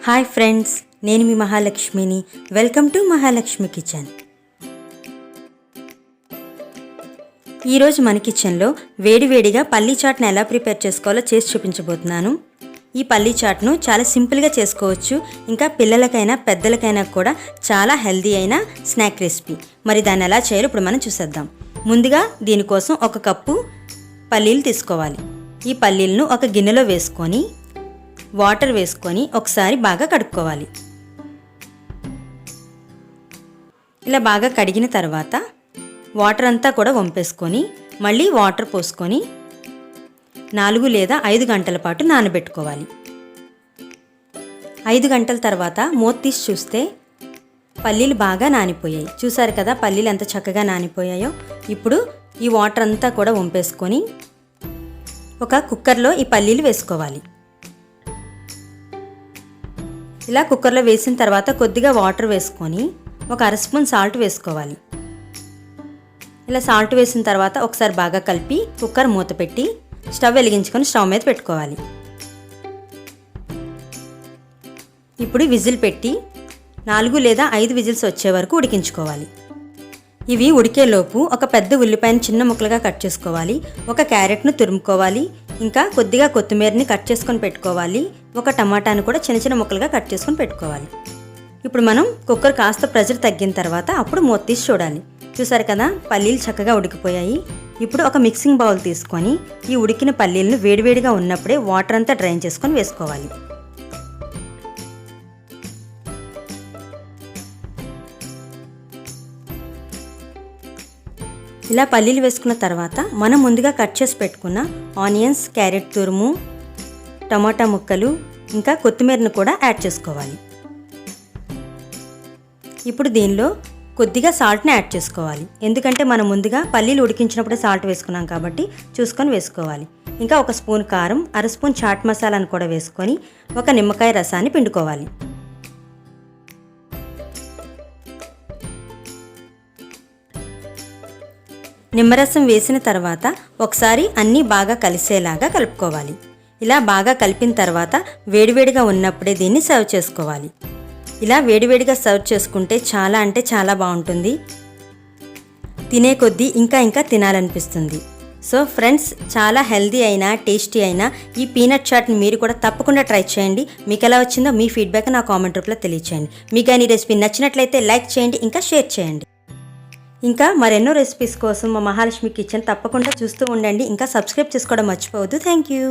Hi friends, నేను మీ మహాలక్ష్మిని. Welcome to Mahalakshmi kitchen. ఈరోజు మన కిచెన్లో వేడివేడిగా పల్లీ చాట్ని ఎలా ప్రిపేర్ చేసుకోవాలో చేసి చూపించబోతున్నాను. ఈ పల్లీ చాట్ను చాలా సింపుల్గా చేసుకోవచ్చు. ఇంకా పిల్లలకైనా పెద్దలకైనా కూడా చాలా హెల్దీ అయిన స్నాక్ రెసిపీ. మరి దాన్ని ఎలా చేయాలో ఇప్పుడు మనం చూసేద్దాం. ముందుగా దీనికోసం 1 కప్పు పల్లీలు తీసుకోవాలి. ఈ పల్లీలను ఒక గిన్నెలో వేసుకొని వాటర్ వేసుకొని ఒకసారి బాగా కడుక్కోవాలి. ఇలా బాగా కడిగిన తర్వాత వాటర్ అంతా కూడా వంపేసుకొని మళ్ళీ వాటర్ పోసుకొని 4 లేదా 5 గంటల పాటు నానబెట్టుకోవాలి. 5 గంటల తర్వాత మూత తీసి చూస్తే పల్లీలు బాగా నానిపోయాయి. చూసారు కదా పల్లీలు ఎంత చక్కగా నానిపోయాయో. ఇప్పుడు ఈ వాటర్ అంతా కూడా వంపేసుకొని ఒక కుక్కర్లో ఈ పల్లీలు వేసుకోవాలి. ఇలా కుక్కర్లో వేసిన తర్వాత కొద్దిగా వాటర్ వేసుకొని ఒక 1/2 స్పూన్ సాల్ట్ వేసుకోవాలి. ఇలా సాల్ట్ వేసిన తర్వాత ఒకసారి బాగా కలిపి కుక్కర్ మూత పెట్టి స్టవ్ వెలిగించుకొని స్టవ్ మీద పెట్టుకోవాలి. ఇప్పుడు విజిల్ పెట్టి 4 లేదా 5 విజిల్స్ వచ్చే వరకు ఉడికించుకోవాలి. ఇవి ఉడికేలోపు ఒక పెద్ద ఉల్లిపాయను చిన్న ముక్కలుగా కట్ చేసుకోవాలి. ఒక క్యారెట్ను తురుముకోవాలి. ఇంకా కొద్దిగా కొత్తిమీరని కట్ చేసుకొని పెట్టుకోవాలి. ఒక టమాటాను కూడా చిన్న చిన్న ముక్కలుగా కట్ చేసుకొని పెట్టుకోవాలి. ఇప్పుడు మనం కుక్కర్ కాస్త ప్రెషర్ తగ్గిన తర్వాత అప్పుడు మూత తీసి చూడాలి. చూసారు కదా పల్లీలు చక్కగా ఉడికిపోయాయి. ఇప్పుడు ఒక మిక్సింగ్ బౌల్ తీసుకొని ఈ ఉడికిన పల్లీలను వేడివేడిగా ఉన్నప్పుడే వాటర్ అంతా డ్రైన్ చేసుకొని వేసుకోవాలి. ఇలా పల్లీలు వేసుకున్న తర్వాత మనం ముందుగా కట్ చేసి పెట్టుకున్న ఆనియన్స్, క్యారెట్ తురుము, టమాటా ముక్కలు ఇంకా కొత్తిమీరను కూడా యాడ్ చేసుకోవాలి. ఇప్పుడు దీనిలో కొద్దిగా సాల్ట్ని యాడ్ చేసుకోవాలి. ఎందుకంటే మనం ముందుగా పల్లీలు ఉడికించినప్పుడే సాల్ట్ వేసుకున్నాం కాబట్టి చూసుకొని వేసుకోవాలి. ఇంకా 1 స్పూన్ కారం, 1/2 స్పూన్ చాట్ మసాలాను కూడా వేసుకొని ఒక నిమ్మకాయ రసాన్ని పిండుకోవాలి. నిమ్మరసం వేసిన తర్వాత ఒకసారి అన్నీ బాగా కలిసేలాగా కలుపుకోవాలి. ఇలా బాగా కలిపిన తర్వాత వేడివేడిగా ఉన్నప్పుడే దీన్ని సర్వ్ చేసుకోవాలి. ఇలా వేడివేడిగా సర్వ్ చేసుకుంటే చాలా అంటే చాలా బాగుంటుంది. తినే కొద్దీ ఇంకా తినాలనిపిస్తుంది. సో ఫ్రెండ్స్, చాలా హెల్దీ అయినా టేస్టీ అయినా ఈ పీనట్ చాట్ని మీరు కూడా తప్పకుండా ట్రై చేయండి. మీకు ఎలా వచ్చిందో మీ ఫీడ్బ్యాక్ నా కామెంట్ రూపంలో తెలియచేయండి. మీకు ఈ రెసిపీ నచ్చినట్లయితే లైక్ చేయండి, ఇంకా షేర్ చేయండి. ఇంకా మరెన్నో రెసిపీస్ కోసం మా మహాలక్ష్మి కిచెన్ తప్పకుండా చూస్తూ ఉండండి. ఇంకా సబ్స్క్రైబ్ చేసుకోవడం మర్చిపోవద్దు. Thank you.